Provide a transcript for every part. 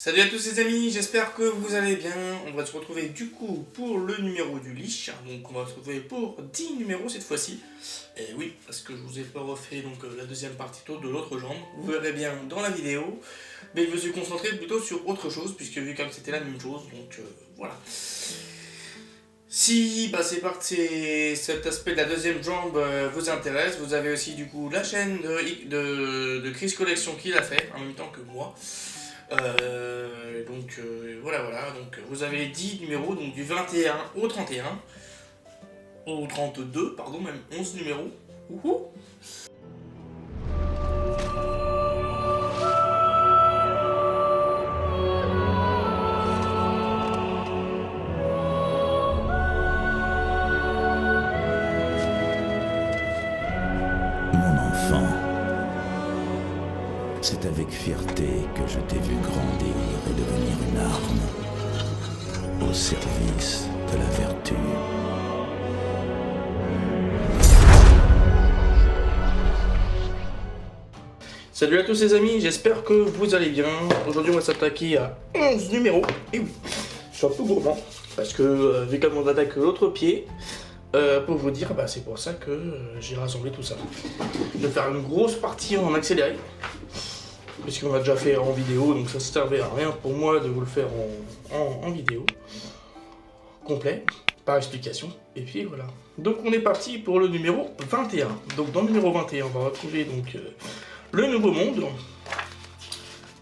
Salut à tous les amis, j'espère que vous allez bien. On va se retrouver du coup pour le numéro du lich. Donc on va se retrouver pour 10 numéros cette fois-ci. Et oui, parce que je vous ai pas refait donc la deuxième partie de l'autre jambe. Vous verrez bien dans la vidéo. Mais je me suis concentré plutôt sur autre chose, puisque vu comme c'était la même chose, donc voilà. Si cet aspect de la deuxième jambe vous intéresse, vous avez aussi du coup la chaîne de Chris Collection qui l'a fait en même temps que moi. Voilà, donc vous avez 10 numéros, donc du 21 au 31, au 32, pardon, même 11 numéros. Wouhou. Mon enfant, c'est avec fierté que je t'ai vu grandir et devenir une arme au service de la vertu. Salut à tous les amis, j'espère que vous allez bien. Aujourd'hui on va s'attaquer à 11 numéros. Et oui, je suis un peu gourmand, parce que vu comme on attaque l'autre pied, pour vous dire, c'est pour ça que j'ai rassemblé tout ça. Je vais faire une grosse partie en accéléré, puisqu'on a déjà fait en vidéo, donc ça ne servait à rien pour moi de vous le faire en vidéo complet, par explication, et puis voilà. Donc on est parti pour le numéro 21. Donc dans le numéro 21, on va retrouver donc le Nouveau Monde,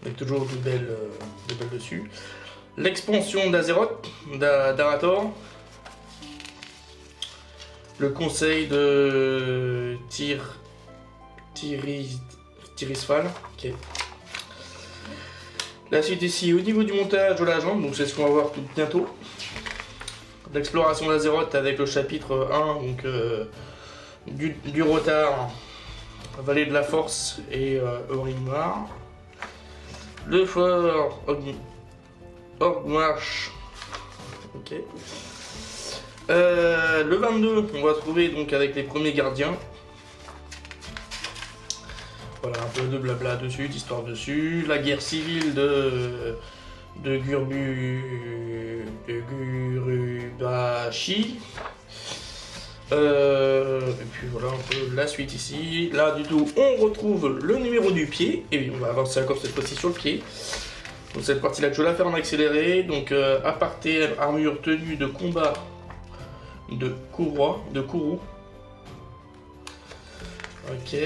avec toujours de belles dessus. L'expansion d'Azeroth, d'Arator. Le conseil de Tirisfal. Ok. La suite ici, au niveau du montage de la jambe, donc c'est ce qu'on va voir tout bientôt. L'exploration d'Azeroth avec le chapitre 1, donc du retard, Vallée de la Force et Orgrimmar. Le fort Orgmarsh. Ok. Le 22, on va trouver donc avec les premiers gardiens. Voilà, un peu de blabla dessus, d'histoire dessus. La guerre civile de Gurubashi. Et puis voilà un peu la suite ici. Là du tout on retrouve le numéro du pied. Et on va avancer encore cette fois-ci sur le pied. Donc cette partie là que je vais la faire en accéléré. Donc aparté, armure, tenue de combat de Kourou. Ok.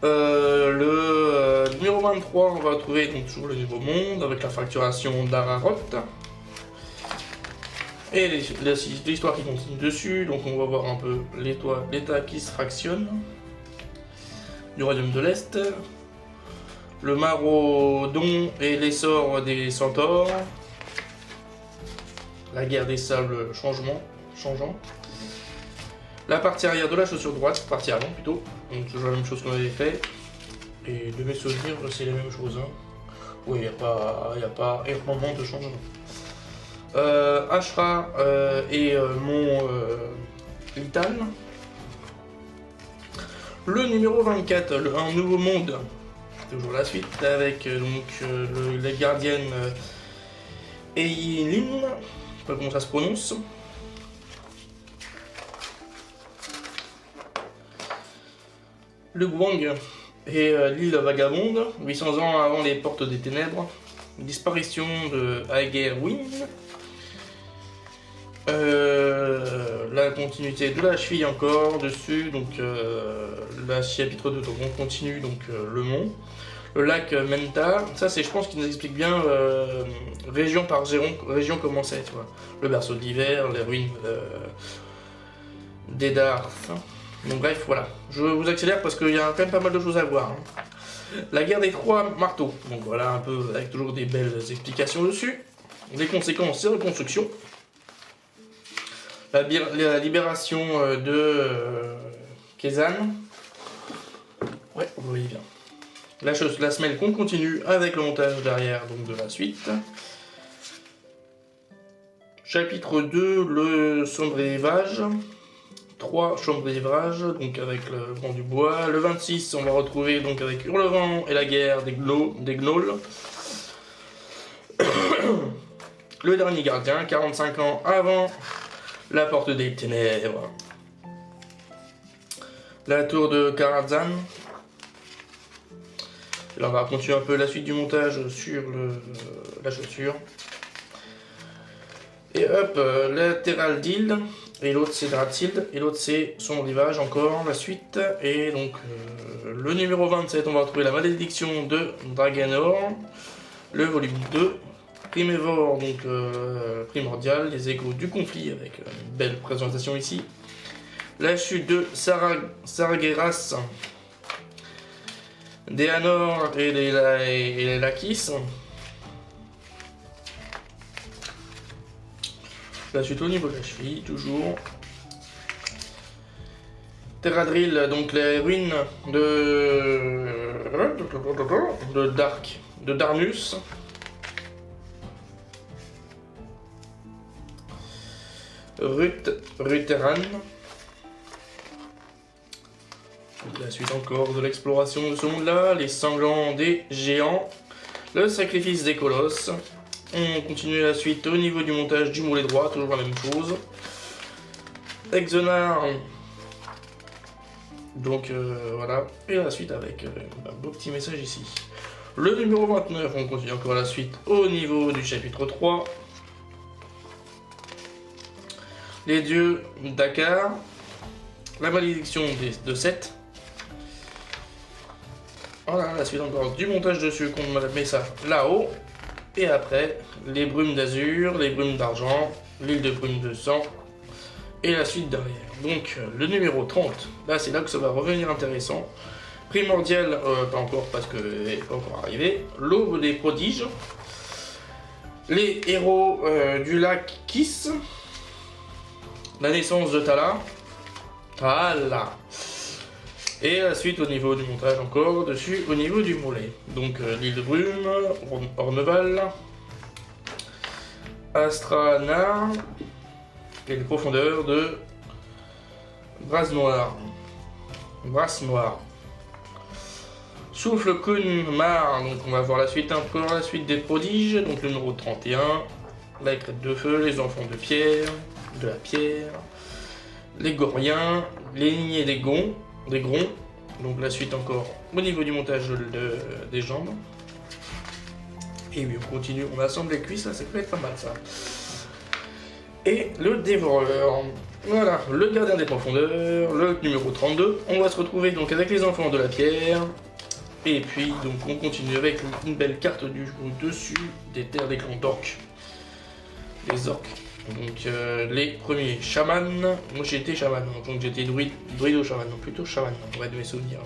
Le numéro 23, on va trouver donc toujours le Nouveau Monde avec la fracturation d'Araroth. Et l'histoire qui continue dessus, donc on va voir un peu l'état qui se fractionne du Royaume de l'Est, le Maraudon et l'essor des centaures, la guerre des sables changeant, la partie arrière de la chaussure droite, partie avant plutôt, donc toujours la même chose qu'on avait fait, et de mes souvenirs c'est la même chose, hein. Oui, il n'y a pas énormément de changement. Ashra et mon Itan. Le numéro 24, un Nouveau Monde, toujours la suite, avec les gardiennes Eilin, je sais pas comment ça se prononce. Le Guang et l'île vagabonde, 800 ans avant les portes des ténèbres. Disparition de Aegerwyn. La continuité de la cheville encore dessus, donc la chapitre 2, donc on continue donc le mont. Le lac Menta, ça c'est je pense qu'il nous explique bien région par région comment c'est, tu vois. Le berceau de l'hiver, les ruines d'Edarth. Donc bref, voilà. Je vous accélère parce qu'il y a quand même pas mal de choses à voir, hein. La guerre des trois marteaux, donc voilà un peu avec toujours des belles explications dessus. Les conséquences et reconstructions. La libération de Kezan. Ouais, vous voyez bien. La semaine qu'on continue avec le montage derrière donc de la suite. Chapitre 2, le sombre élevage. 3 chambres de livrage, donc avec le vent du bois. Le 26, on va retrouver donc avec Hurlevent et la guerre des gnolls. Le dernier gardien, 45 ans avant la porte des ténèbres. La tour de Karazhan. Là, on va continuer un peu la suite du montage sur la chaussure. Et hop, latéral d'Ild. Et l'autre c'est Dratild. Et l'autre c'est son rivage encore, la suite. Et donc, le numéro 27, on va retrouver la malédiction de Draganor. Le volume 2. Primévore, donc primordial. Les échos du conflit, avec une belle présentation ici. La chute de Sargeras. Des Anor et les Lakis. La suite au niveau de la cheville, toujours. Terradrill, donc les ruines de Darnus. Rutheran. La suite encore de l'exploration de ce monde-là, les sanglants des géants, le sacrifice des colosses. On continue la suite au niveau du montage du moulet droit, toujours la même chose. Exonar. Donc voilà, et la suite avec un beau petit message ici. Le numéro 29, on continue encore la suite au niveau du chapitre 3. Les dieux Dakar. La malédiction de Seth. Voilà, la suite encore du montage dessus, qu'on met ça là-haut. Et après, les brumes d'azur, les brumes d'argent, l'île de brume de sang, et la suite derrière. Donc, le numéro 30, là c'est là que ça va revenir intéressant. Primordial, pas encore parce que n'est pas encore arrivé. L'aube des prodiges. Les héros du lac Kiss. La naissance de Tala. Tala. Et la suite au niveau du montage encore, dessus au niveau du mollet. Donc l'île de brume, Orneval, Astrana, et les profondeurs de Brasse Noire. Souffle Kun Mar, donc on va voir la suite encore, la suite des prodiges, donc le numéro 31, la crête de feu, les enfants de la pierre, les Goriens, les lignées des Gronds, donc la suite encore au niveau du montage des jambes. Et oui, on continue, on assemble les cuisses, là ça peut être pas mal ça. Et le dévoreur, voilà, le gardien des profondeurs, le numéro 32. On va se retrouver donc avec les enfants de la pierre. Et puis donc on continue avec une belle carte du jeu dessus des terres des clans d'orques. Les orques. Donc les premiers chamans, moi j'étais chaman, donc j'étais druido chaman, non plutôt chaman, on va de mes souvenirs.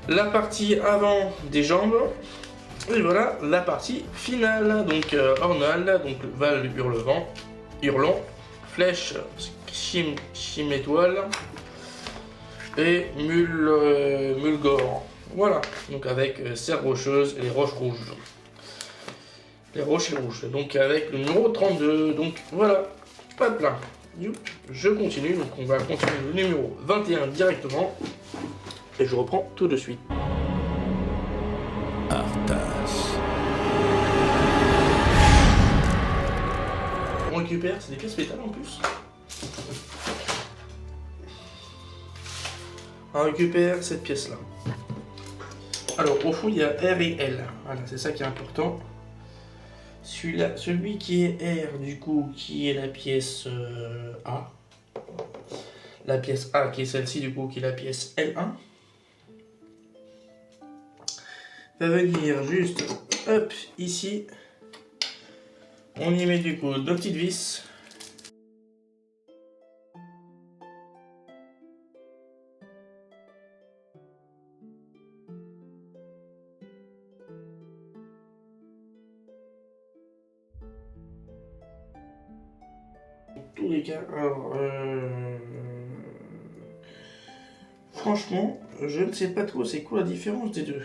La partie avant des jambes, et voilà la partie finale, donc Ornal, donc Val Hurlant, Flèche, Chim étoile, et Mulgore, voilà, donc avec Serre rocheuse et les roches rouges. Les rochers rouges, donc avec le numéro 32, donc voilà, hop là, je continue, donc on va continuer le numéro 21 directement, et je reprends tout de suite. Arthas. On récupère, c'est des pièces métal en plus. On récupère cette pièce là. Alors au fond il y a R et L, voilà, c'est ça qui est important. Celui qui est R, du coup, qui est la pièce A. La pièce A, qui est celle-ci, du coup, qui est la pièce L1. Va venir juste, hop, ici. On y met, du coup, deux petites vis. Tous les cas, alors franchement, je ne sais pas trop c'est quoi la différence des deux.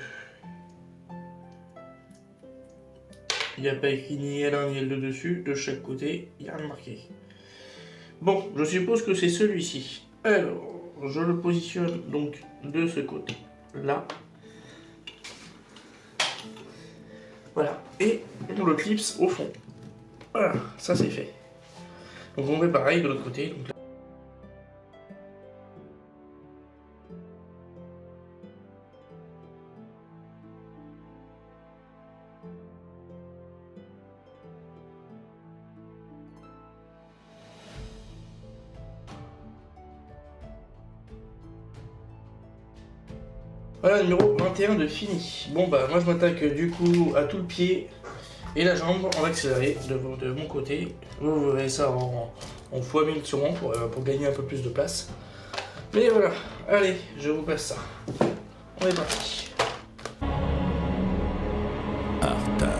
Il n'y a pas écrit ni L1 ni L2 dessus, de chaque côté, il n'y a rien marqué. Bon, je suppose que c'est celui-ci. Alors, je le positionne donc de ce côté-là. Voilà, et on le clipse au fond. Voilà, ça c'est fait. Donc on fait pareil de l'autre côté. Donc là. Voilà, numéro 21 de fini. Bon bah moi je m'attaque du coup à tout le pied et la jambe en accéléré de mon côté. Vous verrez ça en x1000 sûrement pour gagner un peu plus de place. Mais voilà, allez, je vous passe ça. On est parti. Arthas.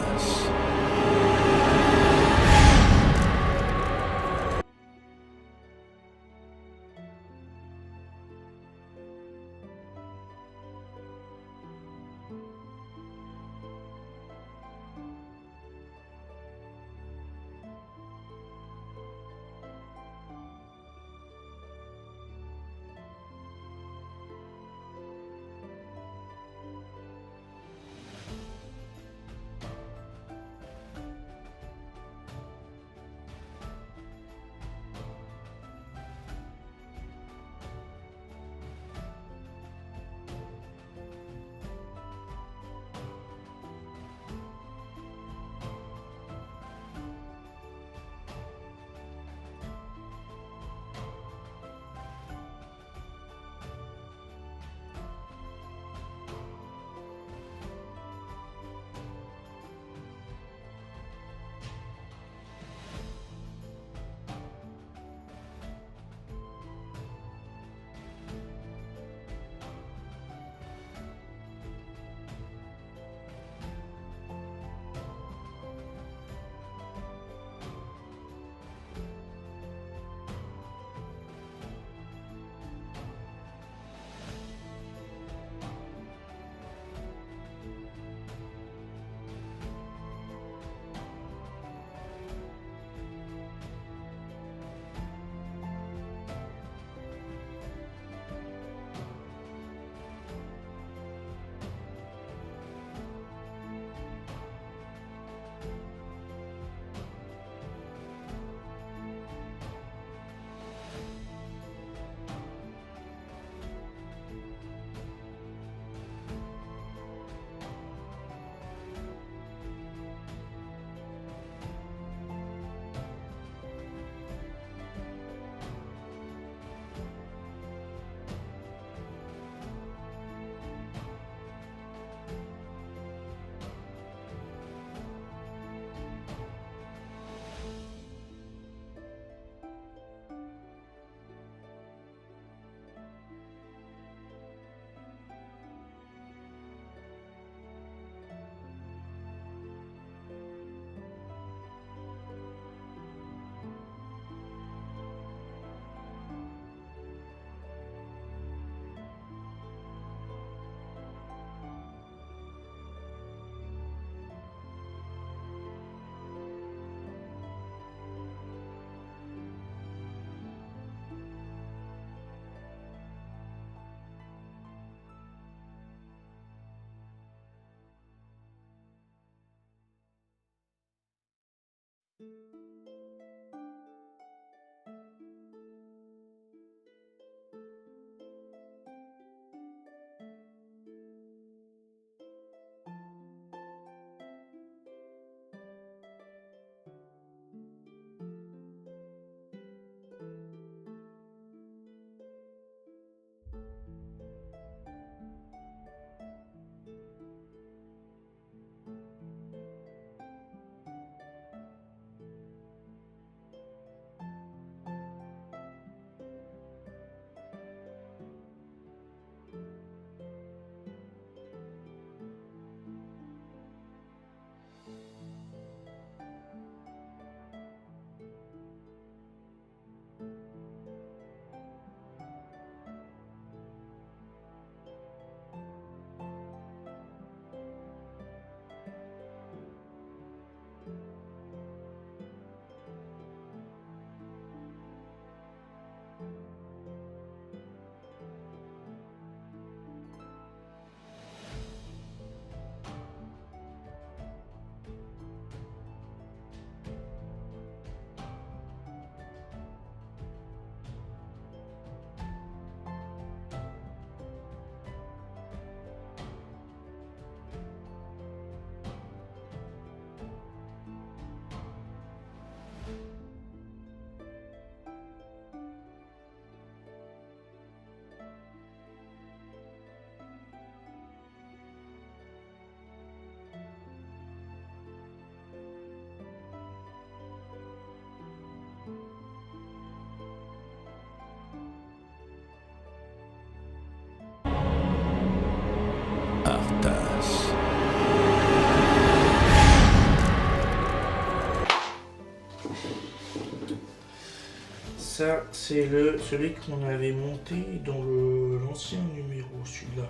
ça c'est celui qu'on avait monté dans l'ancien numéro, celui-là.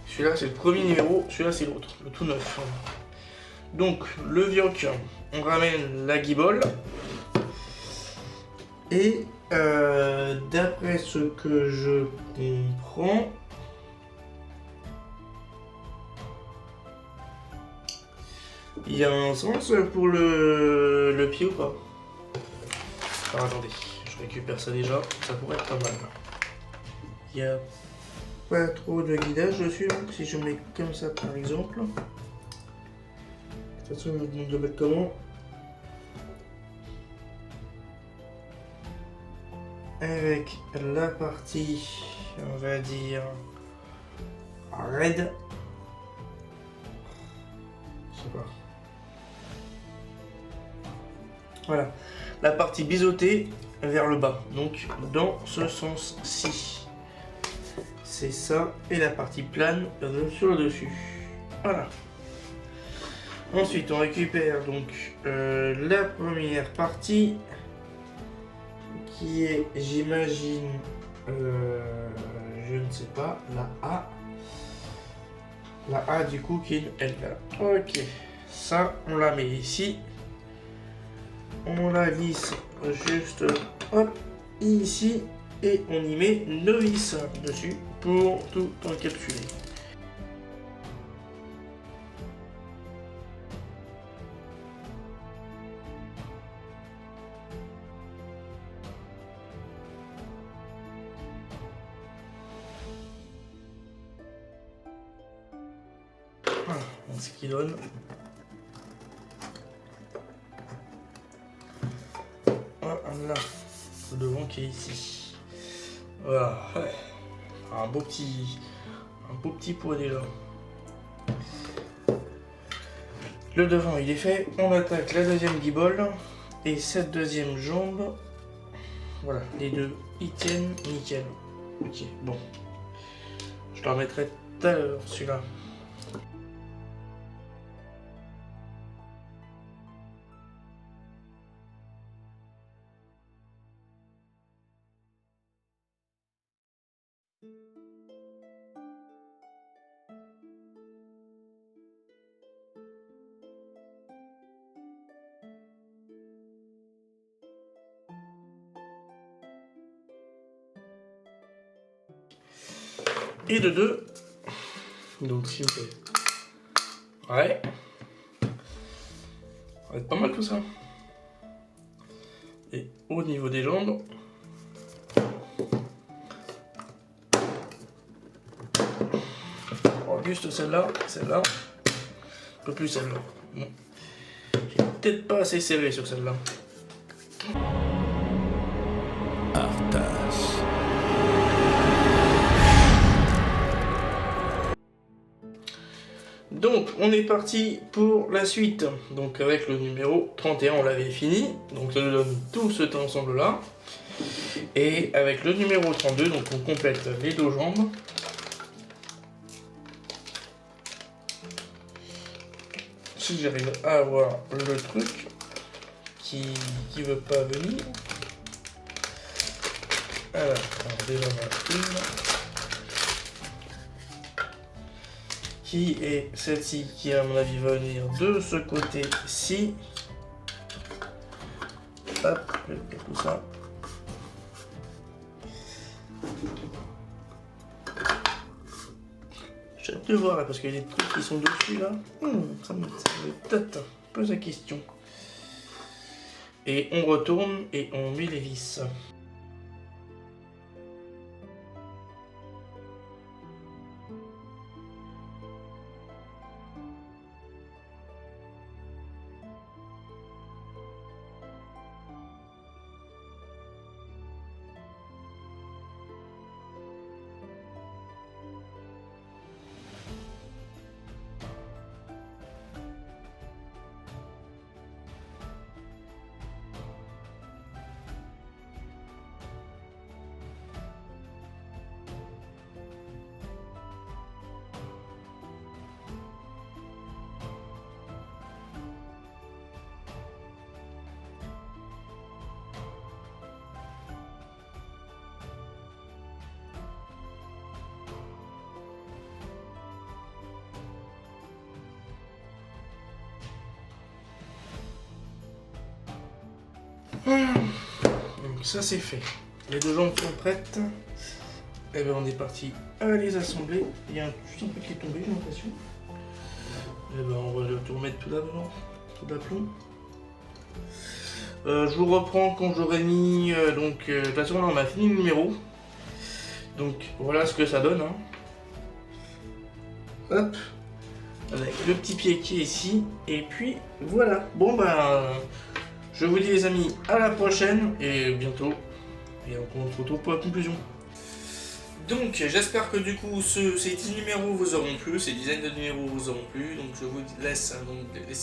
Celui-là c'est le premier numéro, celui-là c'est l'autre, le tout neuf. Donc le vioc, on ramène la guibole. Et d'après ce que je comprends, il y a un sens pour le pied ou pas? Alors attendez, je récupère ça déjà, ça pourrait être pas mal. Il n'y a pas trop de guidage dessus, hein, si je mets comme ça par exemple. De toute façon, je me demande de mettre comment. Avec la partie, on va dire, raide. Je sais pas. Voilà. La partie biseautée vers le bas. Donc, dans ce sens-ci. C'est ça. Et la partie plane sur le dessus. Voilà. Ensuite, on récupère donc la première partie. Qui est, j'imagine, je ne sais pas, la A. La A du coup qui est une L. Ok, ça on la met ici. On la visse juste hop ici et on y met nos vis dessus pour tout encapsuler. Voilà, ce qui donne. Voilà, le devant qui est ici. Voilà, un beau petit pot déjà. Le devant il est fait, on attaque la deuxième guibole et cette deuxième jambe. Voilà, les deux ils tiennent nickel. Ok, bon. Je le remettrai tout à l'heure celui-là. Et de deux. Donc s'il vous plaît. Ouais. Ça va être pas mal tout ça. Et au niveau des jambes. Juste celle-là, celle-là. Un peu plus celle-là. Bon. J'ai peut-être pas assez serré sur celle-là. Arthas. Donc on est parti pour la suite. Donc avec le numéro 31 on l'avait fini. Donc ça nous donne tout cet ensemble là. Et avec le numéro 32 donc on complète les deux jambes. Si j'arrive à avoir le truc qui veut pas venir. Alors déjà une. Qui est celle-ci qui à mon avis va venir de ce côté-ci. Hop, je vais mettre tout ça. J'ai hâte de voir là parce qu'il y a des trucs qui sont dessus là. Ça me tâte un peu la question. Et on retourne et on met les vis. Donc ça c'est fait. Les deux jambes sont prêtes. Et ben on est parti à les assembler. Il y a juste un truc qui est tombé, j'ai l'impression. Et ben on va le tout remettre tout d'abord, tout d'aplomb. Je vous reprends quand j'aurai mis de toute façon là on a fini le numéro. Donc voilà ce que ça donne. Hein. Hop. Avec le petit pied qui est ici. Et puis voilà. Bon ben je vous dis les amis à la prochaine et bientôt. Et on se retrouve pour la conclusion. Donc j'espère que du coup ces 10 numéros vous auront plu, ces dizaines de numéros vous auront plu. Donc je vous laisse,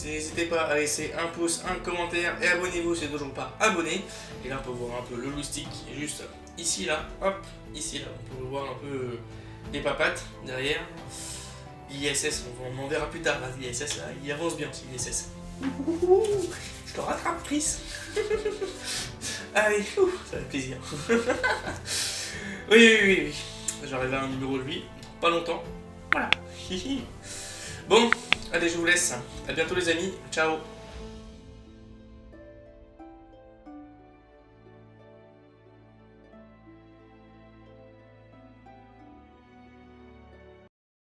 n'hésitez pas à laisser un pouce, un commentaire et abonnez-vous si vous n'êtes toujours pas abonné. Et là on peut voir un peu le joystick qui est juste ici là, hop, ici là, on peut voir un peu les papates derrière. L'ISS, on en verra plus tard là, l'ISS là, il avance bien aussi l'ISS. Je te rattrape Chris. Allez, ça fait plaisir. Oui. J'arrive à un numéro de lui, pas longtemps. Voilà. Bon, allez, je vous laisse. À bientôt les amis. Ciao.